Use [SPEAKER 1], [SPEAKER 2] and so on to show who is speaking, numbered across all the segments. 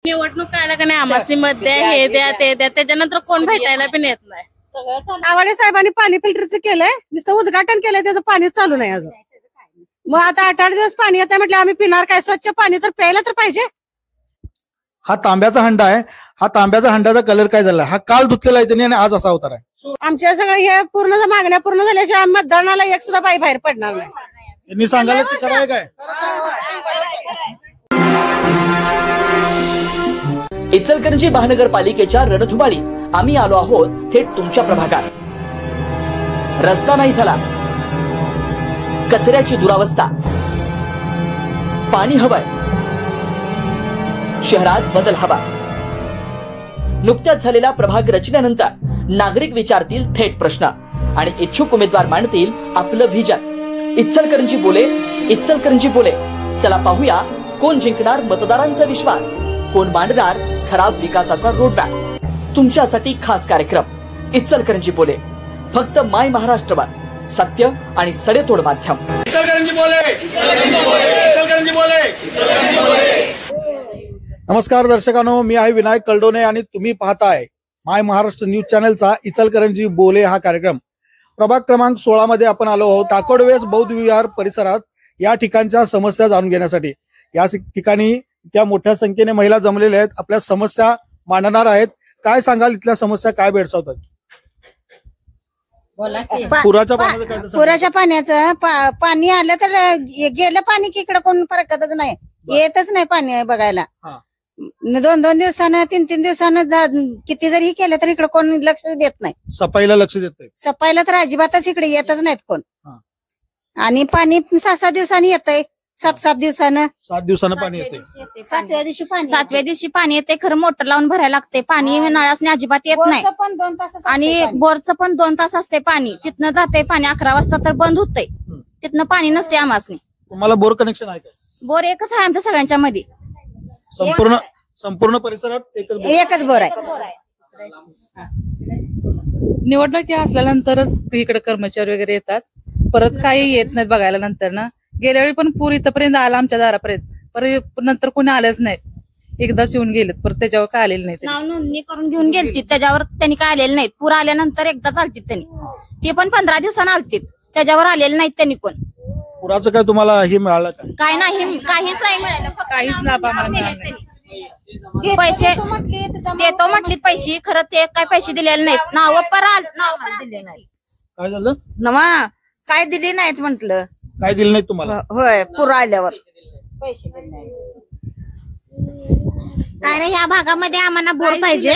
[SPEAKER 1] निवडणूक आला का नाही आम्हाला मत द्या, हे द्या, ते द्या, त्याच्यानंतर कोण भेटायला पण येत नाही.
[SPEAKER 2] आवाडे साहेबांनी पाणी फिल्टरचं केलंय, नुसतं उद्घाटन केलंय, त्याचं पाणी चालू नाही अजून. मग आता 8-8 दिवस पाणी येतं म्हटलं, आम्ही पिणार काय? स्वच्छ पाणी तर प्यायला तर पाहिजे.
[SPEAKER 3] हा तांब्याचा हंडा आहे. हा तांब्याचा हंडाचा कलर काय झाला? हा काल धुतलेला आहे त्यांनी आणि आज असा अवतार आहे.
[SPEAKER 2] आमच्या सगळं हे पूर्ण मागण्या पूर्ण झाल्याशिवाय मतदानाला एक सुद्धा बाई बाहेर पडणार नाही.
[SPEAKER 3] त्यांनी सांगायला ते खरं आहे काय?
[SPEAKER 4] इचलकरंजी महानगरपालिकेच्या रणधुमाळी आम्ही आलो आहोत थेट तुमच्या प्रभागात. रस्ता नाही झाला, कचऱ्याची दुरावस्था, पाणी हवंय, शहरात बदल हवा. नुकत्याच झालेल्या प्रभाग रचनेनंतर नागरिक विचारतील थेट प्रश्न आणि इच्छुक उमेदवार मांडतील आपलं व्हिजन. इचलकरंजी बोले, इचलकरंजी बोले. चला पाहूया कोण जिंकणार मतदारांचा विश्वास, कोण मांडणार खराब विकासाचा रोडमॅप. तुमच्यासाठी खास कार्यक्रम इचलकरंजी बोले, फक्त माय महाराष्ट्रवर, सत्य आणि सडेतोड माध्यम.
[SPEAKER 3] इचलकरंजी बोले, इचलकरंजी बोले. नमस्कार दर्शकांनो, मी आहे विनायक कलडोने आणि तुम्ही पाहताय माय महाराष्ट्र न्यूज चॅनलचा इचलकरंजी बोले हा कार्यक्रम. प्रभाग क्रमांक 16 मध्ये आपण आलो आहोत टाकोडवेस बौद्ध विहार परिसरात या ठिकाणच्या समस्या जाणून घेण्यासाठी. या ठिकाणी त्या मोठ्या संख्येने महिला जमलेल्या आहेत, आपल्या समस्या मांडणार आहेत. काय सांगाल, इथल्या समस्या काय भेडसावतात?
[SPEAKER 2] पुराच्या पाण्याचं पाणी आलं तर गेलं पाणी की इकडे कोण फरकतच नाही, येतच नाही पाणी बघायला. 2-2 दिवसानं 3-3 दिवसानं किती जरी केलं तर इकडे कोण लक्ष देत नाही.
[SPEAKER 3] सफाईला लक्ष देत नाही.
[SPEAKER 2] सफाईला तर अजिबातच इकडे येतच नाहीत कोण. आणि पाणी 6-6 दिवसांनी येतंय, 7-7 दिवसानं.
[SPEAKER 3] 7 दिवसानं पाणी येते.
[SPEAKER 2] 7व्या दिवशी पाणी,
[SPEAKER 5] 7व्या दिवशी पाणी येते. खरं मोटर लावून भरायला लागते. पाणी नळासने अजिबात येत नाही.
[SPEAKER 2] पण 2 तास
[SPEAKER 5] आणि बोरचं पण 2 तास असते पाणी. तिथनं जाते पाणी 11 वाजता तर बंद होतंय. तिथनं पाणी नसते आमासनी.
[SPEAKER 3] तुम्हाला बोर कनेक्शन आहे का?
[SPEAKER 5] बोर एकच आहे आमच्या सगळ्यांच्या मध्ये.
[SPEAKER 3] संपूर्ण परिसरात
[SPEAKER 2] एकच बोर आहे.
[SPEAKER 6] निवडणूक असल्यानंतरच इकडे कर्मचारी वगैरे येतात, परत काही येत नाहीत बघायला. नंतर ना गेल्या वेळी पण पूर इथपर्यंत आला आमच्या दारापर्यंत, परत नंतर कोणी आलेच नाही. एकदाच येऊन गेलेत, परत त्याच्यावर काय आलेलं नाही.
[SPEAKER 5] नाव नोंदणी करून घेऊन गेलती, त्याच्यावर त्यांनी काय आलेलं नाहीत. पूर आल्यानंतर एकदाच आलतीत त्यांनी, ते पण 15 दिवसांना आलतीत, त्याच्यावर आलेलं नाहीत त्यांनी कोण.
[SPEAKER 3] पुराचं काय तुम्हाला हे मिळालं का?
[SPEAKER 5] काय नाही, काहीच नाही मिळालं.
[SPEAKER 6] काहीच लाभ आम्हाला मिळाला नाही.
[SPEAKER 5] पैसे देतो म्हटलीत पैसे, खरं ते काय पैसे दिलेले नाहीत. नाव पण दिले नाही.
[SPEAKER 3] काय झालं?
[SPEAKER 2] नवा काय दिले नाहीत म्हंटल.
[SPEAKER 3] काय दिलं नाही तुम्हाला?
[SPEAKER 2] होय, पूर आल्यावर
[SPEAKER 5] काय नाही. या भागामध्ये आम्हाला बोर पाहिजे.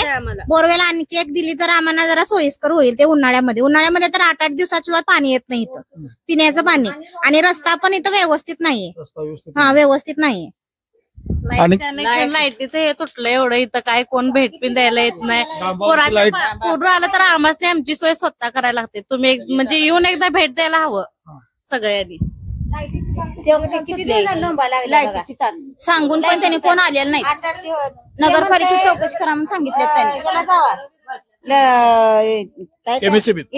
[SPEAKER 5] बोरवेल आणखी एक दिली तर आम्हाला जरा सोयीस्कर होईल. ते उन्हाळ्यामध्ये तर 8-8 दिवसाशिवाय पाणी येत नाही इथं, पिण्याचं पाणी. आणि रस्ता पण इथं व्यवस्थित नाहीये. व्यवस्थित नाहीये.
[SPEAKER 1] लाईटीचं हे तुटलं एवढं, इथं काय कोण भेटपिन द्यायला येत नाही. पूर आलं तर आम्हाला आमची सोय स्वतः करायला लागते. तुम्ही म्हणजे येऊन एकदा भेट द्यायला हवं सगळ्यांनी.
[SPEAKER 2] किती दिवस झाले लोंबा लागला बघा.
[SPEAKER 5] सांगून पण त्यांनी कोण आलेलं नाही.
[SPEAKER 2] 8-8 दिवस
[SPEAKER 5] नगरपालिकेची चौकशी करा म्हणून सांगितलं त्यांनी.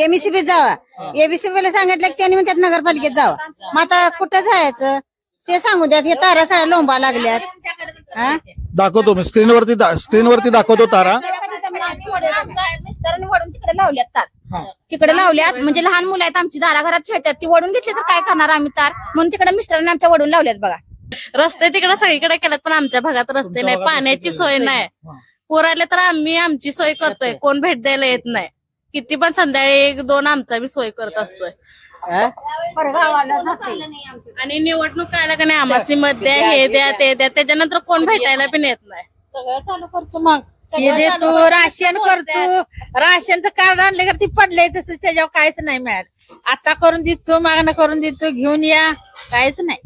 [SPEAKER 2] एमसीबीत जावा. एमसीबीला सांगितलं की त्यांनी म्हणतात नगरपालिकेत जावा. मग आता कुठं जायचं ते सांगू द्यात. हे तारा सगळ्या लोंबा लागल्यात.
[SPEAKER 3] दाखवतो मी स्क्रीनवरती दाखवतो तारा.
[SPEAKER 5] मिस्टरांनी वडून तिकडे लावल्यात तार. तिकडे लावल्यात म्हणजे लहान मुलं आहेत आमची, दाराघरात खेळतात. ती वडून घेतली तर काय करणार आम्ही तार, म्हणून तिकडे मिस्टरांनी आमच्या वडून लावल्यात बघा.
[SPEAKER 1] रस्ते तिकडे सगळीकडे केलेत, पण आमच्या भागात रस्ते नाही, पाण्याची सोय नाही. पूर आले तर आम्ही आमची सोय करतोय, कोण भेट द्यायला येत नाही. किती पण संध्याकाळी 1-2 आमचा बी सोय करत असतोय. आणि निवडणूक आला का नाही आम्हाला मत द्या, हे द्या, ते द्या, त्याच्यानंतर कोण भेटायला पण येत नाही.
[SPEAKER 2] सगळं चालू करतो. मग देतो, राशन करतो. राशनचं कार्ड आणले का ती पडलंय तसंच, त्याच्यावर काहीच नाही मिळालं. आता करून देतो, मागणं करून देतो, घेऊन या, काहीच नाही.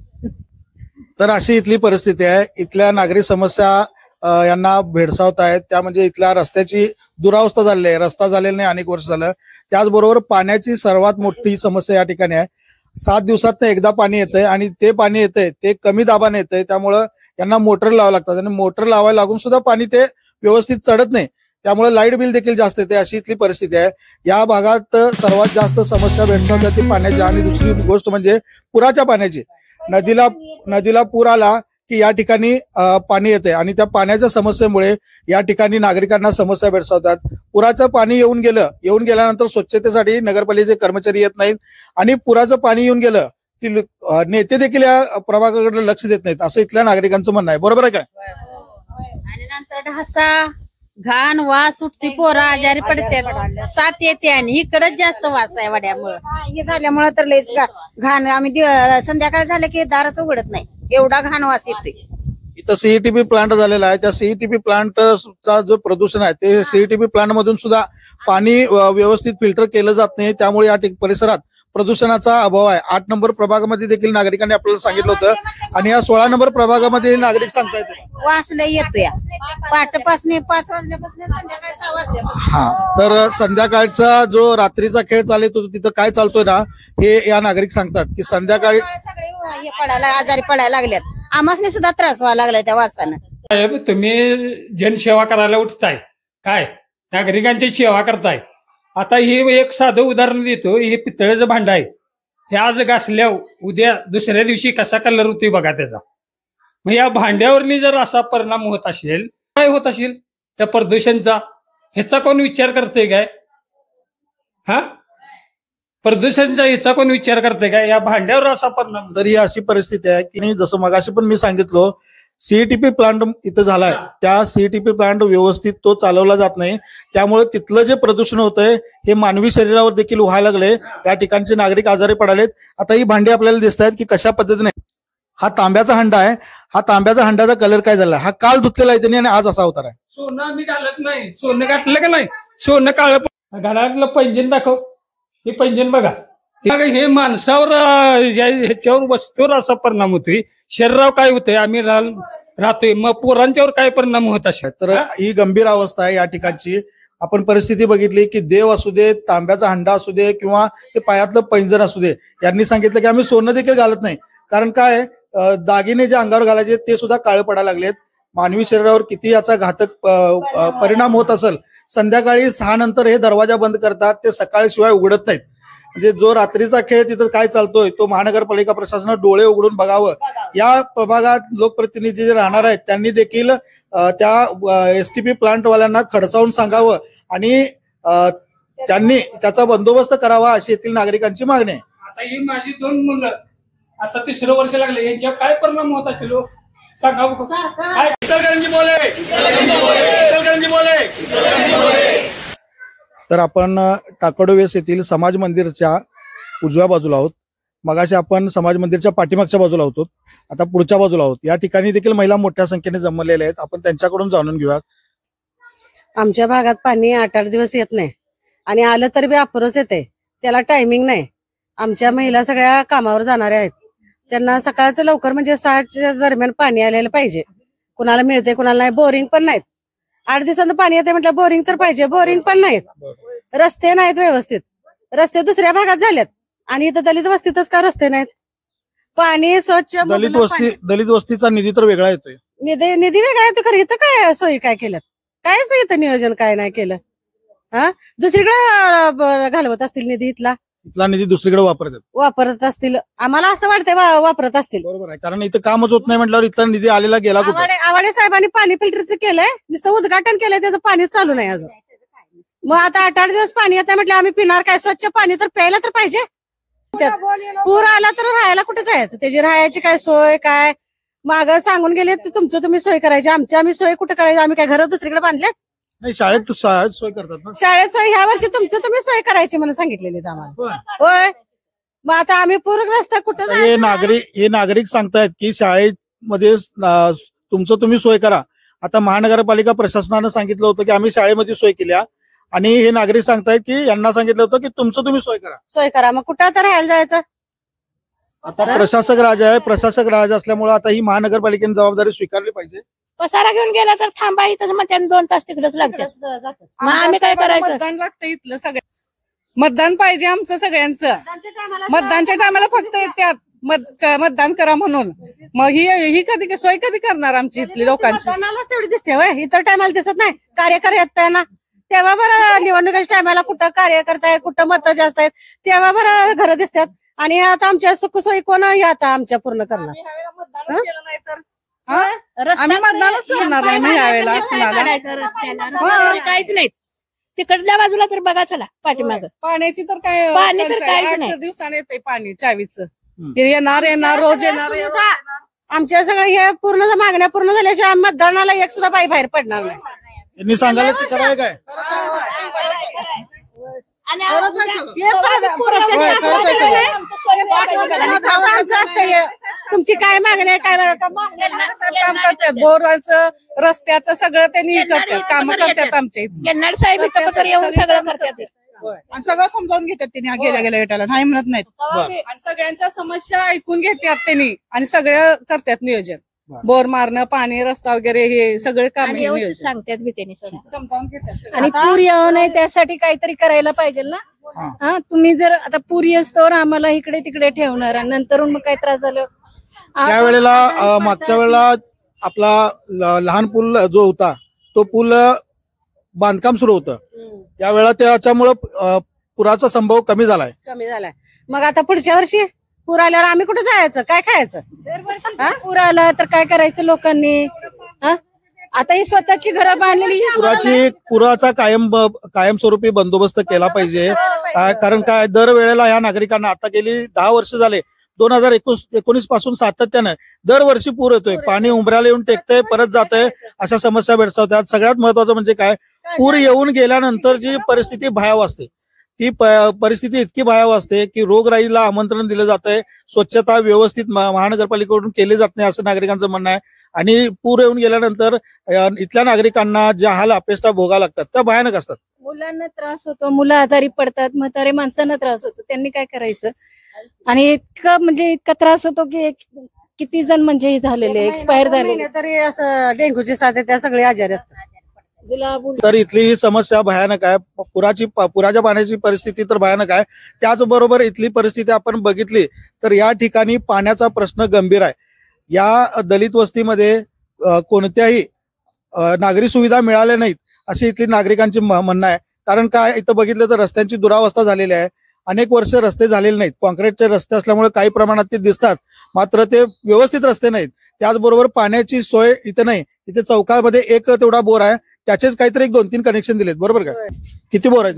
[SPEAKER 3] तर अशी इथली परिस्थिती आहे. इथल्या नागरिक समस्या यांना भेडसावत आहेत. त्या म्हणजे इथल्या रस्त्याची दुरावस्था झालेली आहे. रस्ता झालेला नाही अनेक वर्ष झालं. त्याचबरोबर पाण्याची सर्वात मोठी समस्या या ठिकाणी आहे. 7 दिवसात एकदा पाणी येतंय आणि ते पाणी येतंय ते कमी दाबाने येतंय. त्यामुळं यांना मोटर लावावं लागतात आणि मोटर लावायला लागून सुद्धा पाणी ते व्यवस्थित चढत नाही. त्यामुळे लाईट बिल देखील जास्त येते. अशी इथली परिस्थिती आहे. या भागात सर्वात जास्त समस्या भेडसावतात ती पाण्याची. आणि दुसरी गोष्ट म्हणजे पुराच्या पाण्याची. नदीला पूर आला की या ठिकाणी पाणी येते आणि त्या पाण्याच्या समस्येमुळे या ठिकाणी नागरिकांना समस्या भेडसावतात. पुराचं पाणी येऊन गेल्यानंतर स्वच्छतेसाठी नगरपालिकेचे कर्मचारी येत नाहीत आणि पुराचं पाणी येऊन गेलं की नेते देखील या प्रभागाकडे लक्ष देत नाहीत, असं इथल्या नागरिकांचं म्हणणं आहे. बरोबर आहे काय?
[SPEAKER 7] आणि नंतर ढासा घाण वास सुटती, पोरं आजारी पडतात, साथ येते आणि इकडच जास्त वास आहे वड्यामुळे.
[SPEAKER 2] हे झाल्यामुळे तर लयच घाण. आम्ही संध्याकाळ झालं की दारच उघडत नाही, एवढा घाण वास येते.
[SPEAKER 3] इथं सीईटीपी प्लांट झालेला आहे. त्या सीईटीपी प्लांटचा जो प्रदूषण आहे ते सीईटीपी प्लांट मधून सुद्धा पाणी व्यवस्थित फिल्टर केलं जात नाही, त्यामुळे या परिसरात प्रदूषणाचा अभाव आहे. 8 नंबर प्रभागामध्ये देखील नागरिकांनी आपल्याला सांगितलं होतं आणि या 16 नंबर प्रभागामध्ये नागरिक सांगतायत
[SPEAKER 2] वास लय येतोय पहाटेपासून 5 वाजल्यापासून संध्याकाळी 6 वाजल्यापासून.
[SPEAKER 3] हा, तर संध्याकाळचा जो रात्रीचा खेळ चालतो तिथं काय चालतोय ना, हे या नागरिक सांगतात की संध्याकाळी
[SPEAKER 2] सगळे हे पडायला आजारी पडायला लागल्यात. आम्हासने सुद्धा त्रास व्हायला लागलाय त्या वासानं.
[SPEAKER 8] साहेब, तुम्ही जनसेवा करायला उठताय, काय नागरिकांची सेवा करताय. आता हे एक साधं उदाहरण देतो. हे पितळेचं भांड आहे, हे आज घासल्या उद्या दुसऱ्या दिवशी कसा कलर होतोय बघा त्याचा. मग या भांड्यावरनी जर असा परिणाम होत असेल, काय होत असेल त्या प्रदूषणचा, ह्याचा कोण विचार करते काय? हा, प्रदूषणचा ह्याचा कोण विचार करते काय? या भांड्यावर असा परिणाम.
[SPEAKER 3] तर ही अशी परिस्थिती आहे की जसं मगाशी पण मी सांगितलं, सीईटीपी प्लांट इथं झालाय, त्या सीईटीपी प्लांट व्यवस्थित तो चालवला जात नाही, त्यामुळे तिथलं जे प्रदूषण होतंय हे मानवी शरीरावर देखील व्हायला लागले. या ठिकाणचे नागरिक आजारी पडालेत. आता ही भांडी आपल्याला दिसत आहेत की कशा पद्धतीने. हा तांब्याचा हंडा आहे. हा तांब्याचा हंडाचा कलर काय झाला, हा काल धुतलेला आहे त्यांनी आणि आज असा अवतार आहे.
[SPEAKER 8] सोनं आम्ही घालत नाही. सोनं घातलं का नाही, सोनं काळ घालातलं पैंजण दाखव. हे पैंजण बघा. हे माणसावर ह्याच्यावर वस्तूवर असा परिणाम होतोय. शरीरावर काय होतंय, आम्ही राहतोय, मग पोरांच्यावर काय परिणाम होत असेल.
[SPEAKER 3] तर ही गंभीर अवस्था आहे या ठिकाणची. आपण परिस्थिती बघितली की देव असू दे, तांब्याचा हंडा असू दे किंवा ते पायातलं पैंजण असू दे, यांनी सांगितलं की आम्ही सोनं देखील घालत नाही. कारण काय, दागिने जे अंगावर घालायचे ते सुद्धा काळे पडायला लागलेत. मानवी शरीरावर किती याचा घातक परिणाम होत असेल. संध्याकाळी 6 नंतर हे दरवाजा बंद करतात, ते सकाळी शिवाय उघडत नाहीत. म्हणजे जो रात्रीचा खेळ तिथं काय चालतोय तो महानगरपालिका प्रशासनानं डोळे उघडून बघावं. या प्रभागात लोकप्रतिनिधी जे राहणार आहेत त्यांनी देखील त्या एसटीपी प्लांटवाल्यांना खडसावून सांगावं आणि त्यांनी त्याचा बंदोबस्त करावा, अशी येथील नागरिकांची मागणी आहे.
[SPEAKER 8] आता ही माझी 2 मुलं आता 3रं वर्ष लागले, यांच्यावर काय परिणाम होत असेल सांगा.
[SPEAKER 3] तर आपण टाकडोवेस येथील समाज मंदिरच्या उजव्या बाजूला आहोत. मगाशी आपण समाज मंदिरच्या पाठीमागच्या बाजूला होतो, आता पुढच्या बाजूला आहोत. या ठिकाणी देखील महिला मोठ्या संख्येने जमलेल्या आहेत. आपण त्यांच्याकडून जाणून घेऊयात.
[SPEAKER 9] आमच्या भागात पाणी 8-8 दिवस येत नाही आणि आलं तरी बी अपरच येते, त्याला टायमिंग नाही. आमच्या महिला सगळ्या कामावर जाणाऱ्या आहेत, त्यांना सकाळचं लवकर म्हणजे 6च्या दरम्यान पाणी आलेलं पाहिजे. कुणाला मिळते कुणाला नाही. बोरिंग पण नाहीत. 8 दिवसांचं पाणी येते म्हटलं बोरिंग तर पाहिजे, बोरिंग पण नाहीत. रस्ते नाहीत व्यवस्थित, रस्ते दुसऱ्या भागात झालेत आणि इथं दलित वस्तीतच का रस्ते नाहीत. पाणी स्वच्छ.
[SPEAKER 3] दलित वस्तीचा निधी तर वेगळा येतोय,
[SPEAKER 9] निधी वेगळा येतो खरं. इथं काय सोयी काय केल्यात, कायच इथं नियोजन काय नाही केलं. हा, दुसरीकडे घालवत असतील निधी. इथला
[SPEAKER 3] निधी दुसरीकडे
[SPEAKER 9] वापरत असतील, आम्हाला असं वाटतंय वापरत असतील.
[SPEAKER 3] बरोबर आहे, कारण इथं कामच होत नाही म्हटल्यावर इथला निधी आलेला गेला कुठे.
[SPEAKER 9] आवाडे साहेबांनी पाणी फिल्टरचं केलंय, नुसतं उद्घाटन केलंय, त्याचं पाणी चालू नाही अजून. मग आता 8-8 दिवस पाणी येत म्हटलं आम्ही पिणार काय, स्वच्छ पाणी तर प्यायला तर पाहिजे. पूर आला तर राहायला कुठे जायचं, त्याची राहायची काय सोय काय. माग सांगून गेले तुमचं तुम्ही सोय करायची, आम्ही सोय कुठे करायची. आम्ही काय घर दुसरीकडे बांधलेत.
[SPEAKER 3] नाही, शाळेत सोय करतात ना.
[SPEAKER 9] शाळेत सोय ह्या वर्षी तुमचं तुम्ही सोय करायची म्हणून सांगितलेली आम्हाला. होय, मग आता आम्ही पूरग्रस्त कुठं.
[SPEAKER 3] हे नागरिक सांगतायत की शाळेमध्ये तुमचं तुम्ही सोय करा. आता महानगरपालिका प्रशासनानं सांगितलं होतं की आम्ही शाळेमध्ये सोय केल्या आणि हे नागरिक सांगतायत की यांना सांगितलं होतं की तुमचं तुम्ही सोय करा.
[SPEAKER 9] मग कुठं आता राहायला जायचं.
[SPEAKER 3] आता प्रशासक राज आहे, प्रशासक राज असल्यामुळे आता ही महानगरपालिकेने जबाबदारी स्वीकारली पाहिजे.
[SPEAKER 7] पसारा घेऊन गेला तर थांबा इथं, मग त्यांना 2 तास तिकडेच लागतात. मग आम्ही काय करायचं.
[SPEAKER 6] मतदान लागतं इथलं सगळं, मतदान पाहिजे आमचं सगळ्यांचं. मतदानच्या टायमाला फक्त येतात मतदान करा म्हणून. मग ही कधी सोय कधी करणार आमची इथली लोकांची.
[SPEAKER 9] तेवढी दिसते होय, इतर टायमाला दिसत नाही. कार्यकर येत ना तेव्हा बरं, निवडणुकीच्या टायमाला कुठं कार्य करतायत, कुठं मतं जास्त आहेत तेव्हा बरं घरं दिसतात. आणि आता आमच्या सुखसोयी कोण आता आमच्या पूर्ण करणार.
[SPEAKER 6] आम्ही मतदानच करणार आहे ना यावेळेला कुणाला.
[SPEAKER 7] काहीच नाही तिकडल्या बाजूला तर बघा चला पाठीमाग
[SPEAKER 6] पाण्याची तर काय
[SPEAKER 7] पाणी तर काहीच नाही.
[SPEAKER 6] 8 दिवसाने येते पाणी 24चं. येणार रोज येणार.
[SPEAKER 9] आमच्या सगळं हे पूर्ण मागण्या पूर्ण झाल्याशिवाय आम्ही मतदानाला एक सुद्धा बाई बाहेर पडणार नाही.
[SPEAKER 3] यांनी सांगायला ते करायला काय
[SPEAKER 9] तुमची काय मागणी आहे काय
[SPEAKER 6] काम करतात बोरचं रस्त्याचं सगळं त्यांनी करतात काम करतात आमच्या इथे.
[SPEAKER 7] केन्नाड साहेब इथं येऊन सगळं करतात
[SPEAKER 6] आणि सगळं समजावून घेतात त्यांनी गेल्या वेटाला नाही म्हणत नाहीत. आणि सगळ्यांच्या समस्या ऐकून घेतात त्यांनी आणि सगळं करतात नियोजन. बोर मारणं पाणी रस्ता वगैरे हे सगळे काम
[SPEAKER 7] सांगतात बी त्यांनी
[SPEAKER 6] समजावून घेतात.
[SPEAKER 7] आणि पूर येऊ नये त्यासाठी काहीतरी करायला पाहिजे ना. हा तुम्ही जर आता पूर येस्तोवर आम्हाला इकडे तिकडे ठेवणार आणि नंतर मग काय त्रास झालं.
[SPEAKER 3] त्यावेळेला मागच्या वेळेला आपला लहान पूल जो होता तो पूल बांधकाम सुरू होतं त्यावेळेला त्याच्यामुळं पुराचा संभव कमी झालाय.
[SPEAKER 9] मग आता पुढच्या वर्षी पूर आल्यावर आम्ही कुठे जायचं काय खायचं.
[SPEAKER 7] पूर आला तर काय करायचं लोकांनी. आता ही स्वतःची घरं बांधलेली
[SPEAKER 3] पुराचा कायमस्वरूपी बंदोबस्त केला पाहिजे. कारण काय दरवेळेला या नागरिकांना आता गेली 10 वर्ष झाले 2019 पासून सातत्यानं दरवर्षी पूर येतोय. पाणी उंबऱ्याला येऊन टेकतंय परत जातंय अशा समस्या भेडसावतात. सगळ्यात महत्वाचं म्हणजे काय पूर येऊन गेल्यानंतर जी परिस्थिती भयावह असते ती परिस्थिती इतकी भयावह असते की रोगराईला आमंत्रण दिलं जातंय. स्वच्छता व्यवस्थित महानगरपालिकेकडून केली जात नाही असं नागरिकांचं म्हणणं आहे. आणि पूर येऊन गेल्यानंतर इथल्या नागरिकांना ज्या हाल अपेष्टा भोगाव्या लागतात त्या भयानक असतात.
[SPEAKER 7] मुलांना त्रास होतो मुलं आजारी पडतात म्हातारे माणसांना त्रास होतो त्यांनी काय करायचं. आणि इतका त्रास होतो की किती जण म्हणजे झालेले एक्सपायर झालेले
[SPEAKER 9] तरी असं डेंग्यूची साथ त्या सगळे आजारी असतात.
[SPEAKER 3] तर इथली ही समस्या भयानक आहे. पुराच्या पाण्याची परिस्थिती तर भयानक आहे. त्याचबरोबर इथली परिस्थिती आपण बघितली तर या ठिकाणी पाण्याचा प्रश्न गंभीर आहे. या दलित वस्तीमध्ये कोणत्याही नागरी सुविधा मिळाल्या नाहीत अशी इथली नागरिकांची म्हणणं आहे. कारण काय इथं बघितलं तर रस्त्यांची दुरावस्था झालेली आहे. अनेक वर्ष रस्ते झालेले नाहीत. कॉन्क्रीटचे रस्ते असल्यामुळे काही प्रमाणात ते दिसतात मात्र ते व्यवस्थित रस्ते नाहीत. त्याचबरोबर पाण्याची सोय इथे नाही. इथे चौकामध्ये एक तेवढा बोर आहे त्याचेच काहीतरी 2-3 कनेक्शन दिलेत बरोबर का. किती बोर आहेत.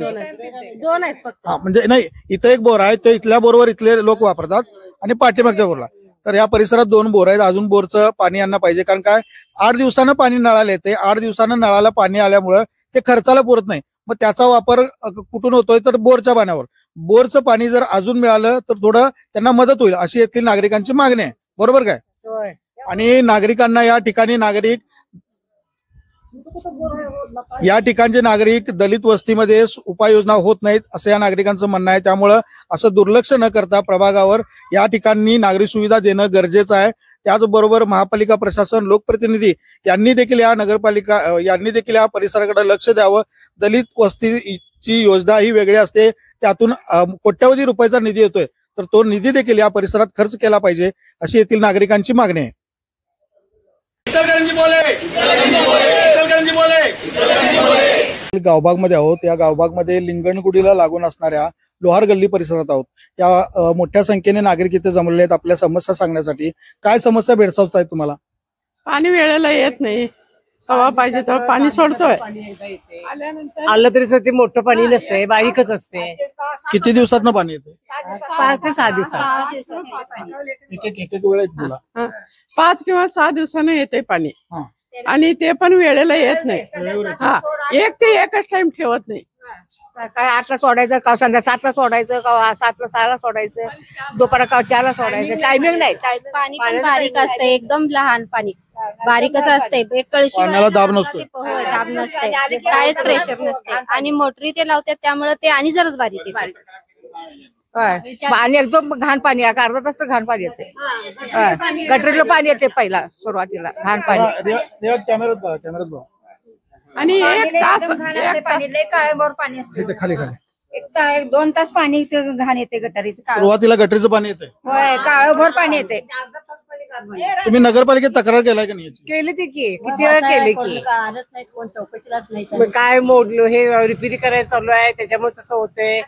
[SPEAKER 9] 2 आहेत फक्त.
[SPEAKER 3] म्हणजे नाही इथं एक बोर आहे ते इथल्या बोरवर इथले लोक वापरतात आणि पाठीमागच्या बोरला. तर या परिसरात 2 बोर आहेत. अजून बोरचं पाणी यांना पाहिजे कारण काय 8 दिवसानं पाणी नळाला येते. 8 दिवसानं नळाला पाणी आल्यामुळं ते खर्चाला पुरत नाही. मग त्याचा वापर कुठून होतोय तर बोरच्या पाण्यावर. बोरचं पाणी जर अजून मिळालं तर थोडं त्यांना मदत होईल अशी येथील नागरिकांची मागणी आहे बरोबर काय. आणि नागरिकांना या ठिकाणचे नागरिक दलित वस्तीमध्ये उपाययोजना होत नाहीत असं या नागरिकांचं म्हणणं आहे. त्यामुळं असं दुर्लक्ष न करता प्रभागावर या ठिकाणी नागरी सुविधा देणं गरजेचं आहे. त्याचबरोबर महापालिका प्रशासन लोकप्रतिनिधी यांनी देखील या परिसराकडे लक्ष द्यावं. दलित वस्तीची योजना ही वेगळी असते त्यातून कोट्यवधी रुपयाचा निधी येतोय तर तो निधी देखील या परिसरात खर्च केला पाहिजे अशी येथील नागरिकांची मागणी आहे. गावबागमध्ये आहोत. या गावबागमध्ये लिंगणगुडीला लागून असणाऱ्या लोहार गल्ली परिसरात आहोत. या मोठ्या संख्येने नागरिक इथे जमलेले आहेत आपल्या समस्या सांगण्यासाठी. काय समस्या भेडसावत आहेत तुम्हाला.
[SPEAKER 10] पाणी वेळेला येत नाही. तेव्हा पाहिजे तेव्हा पाणी सोडतोय.
[SPEAKER 9] आलं तरी मोठं पाणी नसते बारीकच असते.
[SPEAKER 3] किती दिवसात पाणी येते.
[SPEAKER 9] 5 ते 6 दिवसात.
[SPEAKER 3] एक वेळ येत
[SPEAKER 10] 5 किंवा 6 दिवसानं येते पाणी आणि ते पण वेळेला येत नाही. एक ते एकच टाइम ठेवत नाही.
[SPEAKER 11] काय 8ला सोडायचं का संध्याकाळी 7ला सोडायचं का 7ला 6ला सोडायचं दुपारा का 4ला सोडायचं टायमिंग नाही.
[SPEAKER 12] पाणी पण बारीक असतं एकदम लहान पाणी बारीकच असते. एक कळशी
[SPEAKER 3] पाण्याला दाब नसतो.
[SPEAKER 12] दाब नसते काहीच प्रेशर नसते आणि मोटरी ते लावतात त्यामुळे ते आणि जरच बारीक येते.
[SPEAKER 11] पाणी एकदम घाण पाणी आहे. अर्धा तास तर घाण पाणी येते. गटरीला पाणी येते पहिला सुरुवातीला घाण पाणी.
[SPEAKER 10] आणि एक तास
[SPEAKER 5] काळेभोर पाणी असते.
[SPEAKER 3] खाली
[SPEAKER 5] 1-2 तास पाणी घाण येते गटारीचं.
[SPEAKER 3] सुरुवातीला गटरीचं पाणी येते.
[SPEAKER 5] होय काळेभोर पाणी येते.
[SPEAKER 3] तुम्ही नगरपालिकेत तक्रार केलाय का नाही.
[SPEAKER 9] केली ती की किती वेळा केली की काय मोडलो हे रिपेअरी करायचं चालू आहे त्याच्यामुळे तसं होतंय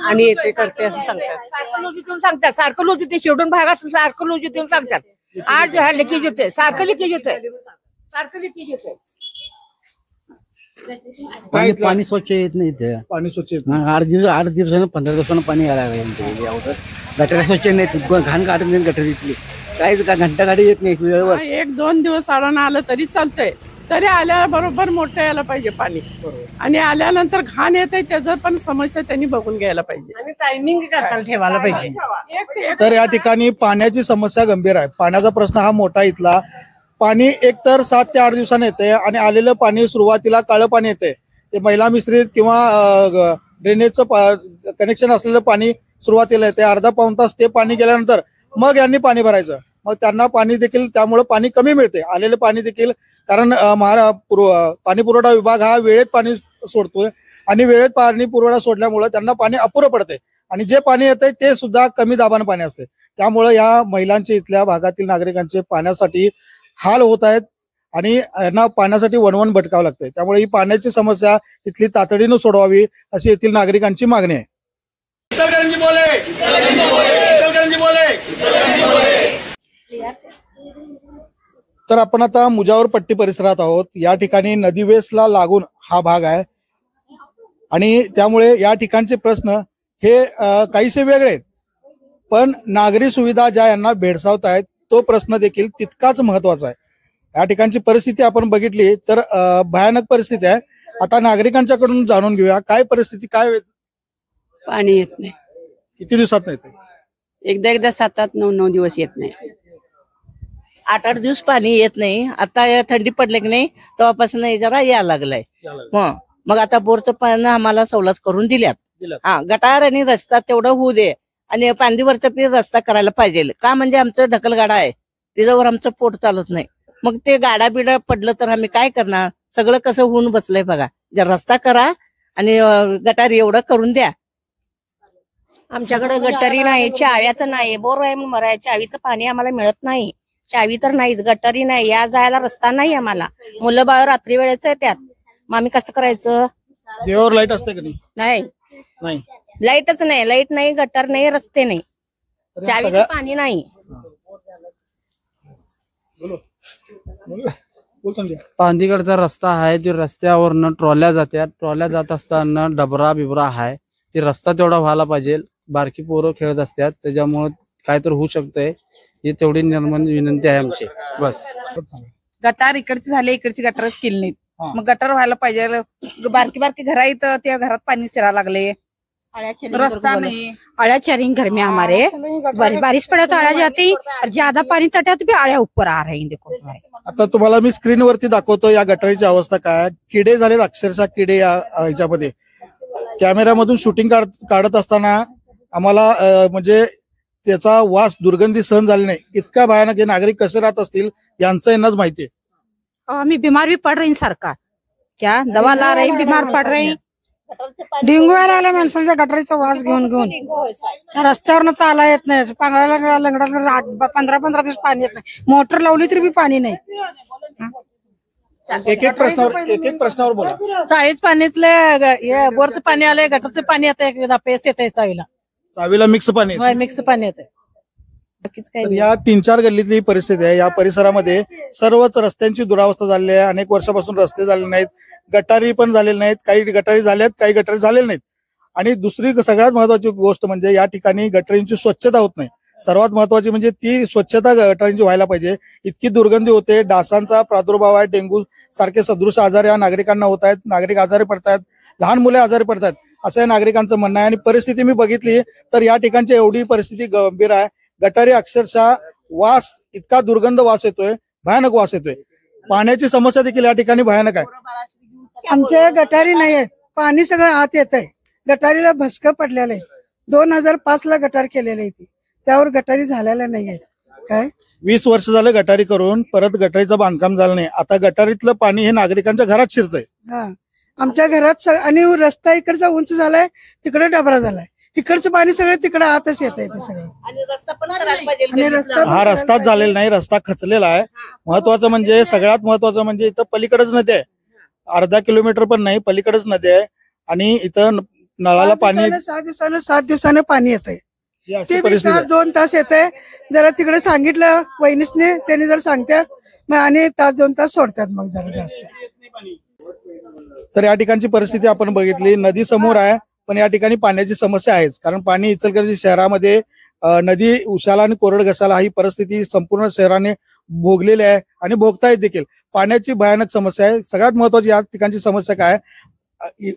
[SPEAKER 9] आणि येते करते असं सांगतात.
[SPEAKER 11] सारखं लोजीतून सांगतात. सारखं लोजी ते शेवटून भागात सारखं लोजीतून सांगतात 8 दिवस लिकेज होते, सारखं लिकेज होतंय, सारखं लिकेज होतंय.
[SPEAKER 13] पाणी स्वच्छ येत नाही इथे.
[SPEAKER 3] पाणी स्वच्छ येत
[SPEAKER 13] 8 दिवसानं 15 दिवसानं पाणी यायला लागलं अगोदर. गटर स्वच्छ नाहीत, घाण काढत नाही गटर इथली, काहीच का घंटा गाडी येत नाही वेळेवर.
[SPEAKER 10] 1-2 दिवस आडानं आलं तरी चालतंय, तरी आल्याबरोबर मोठं यायला पाहिजे पाणी. आणि आल्यानंतर घाण येते त्याचं पण समस्या त्यांनी बघून घ्यायला पाहिजे
[SPEAKER 9] आणि टायमिंग कसाला ठेवायला पाहिजे.
[SPEAKER 3] तर या ठिकाणी पाण्याची समस्या गंभीर आहे. पाण्याचा प्रश्न हा मोठा इथला. पाणी एकतर 7 ते 8 दिवसांनी येते आणि आलेलं पाणी सुरुवातीला काळं पाणी येते. ते महिला मिश्रित किंवा ड्रेनेजचं कनेक्शन असलेलं पाणी सुरुवातीला येते. अर्धा-पाऊण तास ते पाणी गेल्यानंतर मग यांनी पाणी भरायचं. मग त्यांना पाणी देखील त्यामुळे पाणी कमी मिळते. आलेलं पाणी देखील कारण पाणी पुरवठा विभाग हा वेळेत पाणी सोडतोय आणि वेळेत पाणी पुरवठा सोडल्यामुळे त्यांना पाणी अपुरं पडते आणि जे पाणी येते ते सुद्धा कमी दाबानं पाणी असते. त्यामुळे या महिलांचे इथल्या भागातील नागरिकांचे पाण्यासाठी हाल होत आहेत आणि यांना पाण्यासाठी वणवण भटकावं लागतंय. त्यामुळे ही पाण्याची समस्या इथली तातडीनं सोडवावी अशी येथील नागरिकांची मागणी आहे. इचलकरंजी बोले, इचलकरंजी बोले. तर आपण आता मुजावर पट्टी परिसरात आहोत. या ठिकाणी नदी वेसला लागून हा भाग आहे आणि त्यामुळे या ठिकाणचे प्रश्न हे काहीसे वेगळे आहेत, पण नागरी सुविधा ज्या यांना भेडसावत आहेत तो प्रश्न देखील तितकाच महत्वाचा आहे. या ठिकाणची परिस्थिती आपण बघितली तर भयानक परिस्थिती आहे. आता नागरिकांच्याकडून जाणून घेऊया काय परिस्थिती, काय
[SPEAKER 14] पाणी येत नाही.
[SPEAKER 3] किती दिवसात येते?
[SPEAKER 14] एकदा 7-9 दिवस येत नाही.
[SPEAKER 15] 8-8 दिवस पाणी येत नाही. आता थंडी पडले की नाही तेव्हापासून जरा यायला लागलाय. मग आता बोरचं पाणी आम्हाला सवलत करून दिल्यात. हा, गटार आणि रस्ता तेवढं होऊ दे आणि पांदीवरचा पीर रस्ता करायला पाहिजे. का म्हणजे आमचं ढकलगाडा आहे, त्याच्यावर आमचं पोट चालत नाही. मग ते गाडा बिडा पडलं तर आम्ही काय करणार? सगळं कसं होऊन बसलंय बघा. जर रस्ता करा आणि गटार एवढं करून द्या.
[SPEAKER 16] आमच्याकडे गटारी नाही, चाव्याचं नाही. बोर आहे म्हणून मराय, चावीचं पाणी आम्हाला मिळत नाही. चावी तर नाहीच, गटारी नाही, या जायला रस्ता नाही आम्हाला. मुलं बाळ रात्री वेळेच येतात, मग आम्ही कसं करायचं?
[SPEAKER 3] देवावर लाईट असते की नाही?
[SPEAKER 16] नाही, लाईटच नाही. लाईट नाही, गटर नाही, रस्ते नाही, चावीचं पाणी नाही.
[SPEAKER 17] पांदीकडचा रस्ता आहे, जो रस्त्यावरनं ट्रॉल्या जात्यात. ट्रॉल्या जात असताना डबरा बिबरा आहे, ते रस्ता तेवढा व्हायला पाहिजे. बारकी पोरं खेळत असतात, त्याच्यामुळे काय तर होऊ शकतंय. ही तेवढी निर्माण विनंती आहे आमची. बस.
[SPEAKER 18] गटार इकडची झाले, इकडची गटारच केली नाहीत. मग गटार व्हायला पाहिजे. बारकी बारकी घर आहेत, त्या घरात पाणी शिरा लागले, रास्ता नहीं.
[SPEAKER 19] आड़ा चरिंग घर में हमारे बारिश पड़े तो आड़ा जाती और ज्यादा पानी तटा तो भी आड़ा ऊपर आ रही. देखो
[SPEAKER 3] आता तुम्हाला मी स्क्रीनवरती दाखवतो या गटारीची अवस्था काय. किडे झालेत, अक्षरशः किडे या ह्याच्यामध्ये. कॅमेऱ्यामधून शूटिंग काढत असताना आम्हाला म्हणजे त्याचा वास, दुर्गंधी सहन झाली नाही. इतका भयानक हे नागरिक कसे राहत असतील यांचं यांनाच माहिती आहे.
[SPEAKER 19] हमें बीमार भी पड़ रही सरकार, क्या दवा ला रही, बीमार पड़ रही. डेंगू यायला लागला माणसांचा गटारीचा वास घेऊन रस्त्यावर चाला येत नाही. पांगळ्याला लंगडा 15 दिवस पाणी येत नाही. मोटर लावली तरी बी पाणी नाही.
[SPEAKER 3] एक एक प्रश्नावर बोला.
[SPEAKER 9] चाळीस पाणीतले बोरचं पाणी आलंय, गटारचं पाणी येतं, एकदा पेस येते
[SPEAKER 3] चावीला मिक्स पाणी.
[SPEAKER 9] मिक्स पाणी येते.
[SPEAKER 3] या 3-4 गल्लीतली परिस्थिती आहे. या परिसरामध्ये सर्वच रस्त्यांची दुरावस्था झालेली आहे. अनेक वर्षापासून रस्ते झाले नाहीत, गटारी पण झालेले नाहीत. काही गटारी झाल्यात, काही गटारी झालेले नाहीत. आणि दुसरी सगळ्यात महत्वाची गोष्ट म्हणजे या ठिकाणी गटारींची स्वच्छता होत नाही. सर्वात महत्वाची म्हणजे ती स्वच्छता गटारींची व्हायला पाहिजे. इतकी दुर्गंधी होते, डासांचा प्रादुर्भाव आहे, डेंग्यू सारखे सदृश आजार या नागरिकांना होत आहेत. नागरिक आजारी पडतात, लहान मुले आजारी पडतात, असं या नागरिकांचं म्हणणं आहे. आणि परिस्थिती मी बघितली तर या ठिकाणची एवढी परिस्थिती गंभीर आहे. गटारी अक्षरशः वास, इतका दुर्गंध वास येतोय, भयानक वास येतोय. पाण्याची समस्या देखील या ठिकाणी भयानक आहे.
[SPEAKER 20] आमच्या गटारी नाही आहेत, पाणी सगळं आत येत आहे. गटारीला भस्क पडलेलं आहे. 2005 ला गटार केलेलं आहे, त्यावर गटारी झालेल्या नाही आहेत. काय
[SPEAKER 3] 20 वर्ष झालं गटारी करून परत गटारीचं बांधकाम झालं नाही. आता गटारीतलं पाणी हे नागरिकांच्या घरात शिरतंय.
[SPEAKER 20] हा, आमच्या घरात आणि रस्ता इकडचा उंच झालाय, तिकडे डबरा झालाय. इकडचं पाणी सगळं तिकडे आतच येत आहे. ते सगळं
[SPEAKER 3] हा रस्ताच झालेला नाही, रस्ता खचलेला आहे. महत्वाचं म्हणजे, सगळ्यात महत्वाचं म्हणजे इथं पलीकडेच नदी आहे. अर्धा किलोमीटर पण नाही, पलीकडेच नदी आहे. आणि इथं नळाला पाणी
[SPEAKER 20] 7 दिवसानं पाणी येत आहे.
[SPEAKER 3] ही अशी
[SPEAKER 20] ते बी
[SPEAKER 3] परिस्थिती आहे.
[SPEAKER 20] 2 तास येते. जरा तिकडे सांगितलं वहिनीसने, त्यांनी जर सांगतात मग आणि 1-2 तास सोडतात मग जरा जास्त.
[SPEAKER 3] तर या ठिकाणची परिस्थिती आपण बघितली. नदी समोर आहे, पण या ठिकाणी पाण्याची समस्या आहेच. कारण पाणी इचलकरंजी शहरामध्ये नदी उशाला आणि कोरड घसाला ही परिस्थिती संपूर्ण शहराने भोगलेली आहे आणि भोगतायत देखील. पाण्याची भयानक समस्या आहे. सगळ्यात महत्वाची या ठिकाणची समस्या काय,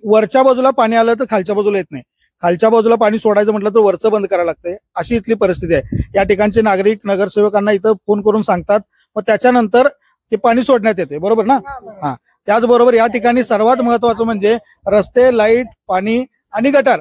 [SPEAKER 3] वरच्या बाजूला पाणी आलं तर खालच्या बाजूला येत नाही. खालच्या बाजूला पाणी सोडायचं म्हटलं तर वरचं बंद करायला लागतंय. अशी इथली परिस्थिती आहे. या ठिकाणचे नागरिक नगरसेवकांना इथं फोन करून सांगतात, मग त्याच्यानंतर ते पाणी सोडण्यात येते. बरोबर ना? हा. त्याचबरोबर या ठिकाणी सर्वात महत्वाचं म्हणजे रस्ते, लाईट, पाणी आणि गटार,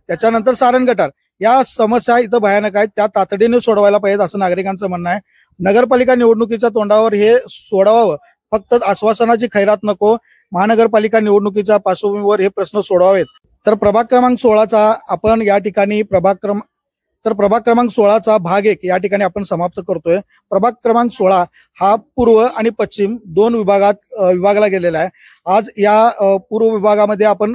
[SPEAKER 3] त्याच्यानंतर सारण गटार, या समस्या इथं भयानक आहेत. त्या तातडीने सोडवायला पाहिजेत असं नागरिकांचं म्हणणं आहे. नगरपालिका निवडणुकीच्या तोंडावर हे सोडवावं, फक्त आश्वासनाची खैरात नको. महानगरपालिका निवडणुकीच्या पार्श्वभूमीवर हे प्रश्न सोडवावेत. तर प्रभाग क्रमांक 16चा आपण या ठिकाणी प्रभाग क्रमांक 16चा भाग 1 या ठिकाणी आपण समाप्त करतोय. प्रभाग क्रमांक 16 हा पूर्व आणि पश्चिम 2 विभागाला गेलेला आहे. आज या पूर्व विभागामध्ये आपण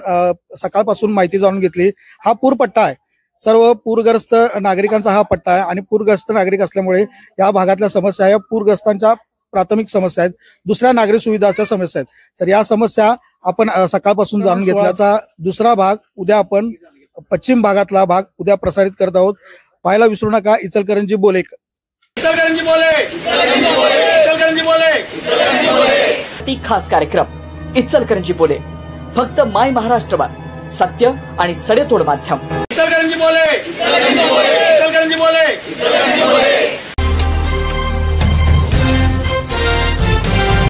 [SPEAKER 3] सकाळपासून माहिती जाणून घेतली. हा पूरपट्टा आहे, सर्व पूरग्रस्त नागरिकांचा हा पट्टा आहे आणि पूरग्रस्त नागरिक असल्यामुळे या भागातल्या समस्या या पूरग्रस्तांच्या प्राथमिक समस्या आहेत, दुसऱ्या नागरी सुविधाच्या समस्या आहेत. तर या समस्या आपण सकाळपासून जाणून घेतल्याचा दुसरा भाग उद्या आपण पश्चिम भागातला भाग उद्या प्रसारित करत आहोत. पाहायला विसरू नका. इचलकरंजी बोले, इचलकरंजी बोले, इचलकरंजी बोले.
[SPEAKER 4] ती खास कार्यक्रम इचलकरंजी बोले, फक्त माय महाराष्ट्रवर सत्य आणि सडेतोड माध्यम.
[SPEAKER 3] इचलकरंजी बोले, इचलकरंजी बोले, इचलकरंजी बोले.